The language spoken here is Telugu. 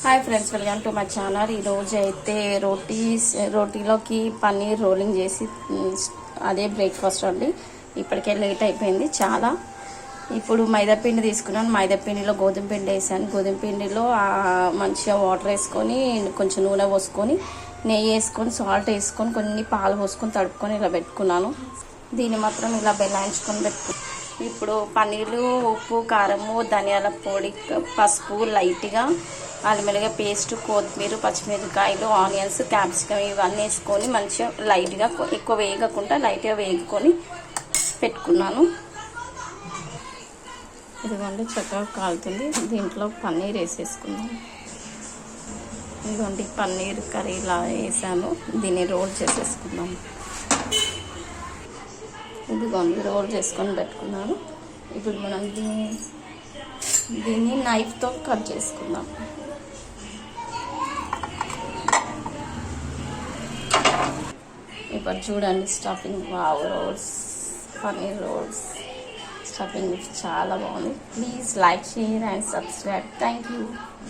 Hi friends, welcome to my channel. ఈరోజు అయితే రోటీలోకి పన్నీర్ రోలింగ్ చేసి అదే బ్రేక్ఫాస్ట్ అండి. ఇప్పటికే లేట్ అయిపోయింది చాలా. ఇప్పుడు మైదాపిండి తీసుకున్నాను. మైదాపిండిలో గోధుమ పిండి వేసాను. గోధుమ పిండిలో మంచిగా వాటర్ వేసుకొని, కొంచెం నూనె పోసుకొని, నెయ్యి వేసుకొని, సాల్ట్ వేసుకొని, కొన్ని పాలు పోసుకొని తడుపుకొని ఇలా పెట్టుకున్నాను. దీన్ని మాత్రం ఇలా బెల్లాయించుకొని పెట్టుకున్నాను. ఇప్పుడు పన్నీరు, ఉప్పు, కారము, ధనియాల పొడి, పసుపు, లైట్గా అల్లిమెల్లిగా పేస్ట్, కొత్తిమీర, పచ్చిమిరపకాయలు, ఆనియన్స్, క్యాప్సికమ్ ఇవన్నీ వేసుకొని మంచిగా లైట్గా, ఎక్కువ వేగకుండా లైట్గా వేగుకొని పెట్టుకున్నాను. ఇదిగోండి చక్కగా కాలుతుంది. దీంట్లో పన్నీర్ వేసేసుకుందాం. ఇదిగోండి పన్నీర్ కర్రీ ఇలా వేసాను. దీన్ని రోల్ చేసేసుకుందాం. ఇదిగోండి రోల్ చేసుకొని పెట్టుకున్నాను. ఇప్పుడు మనం దీన్ని నైఫ్తో కట్ చేసుకుందాం. ఇప్పుడు చూడండి stuffing, wow, rolls, paneer rolls stuffing చాలా బాగుంది. Please like, share and subscribe. Thank you.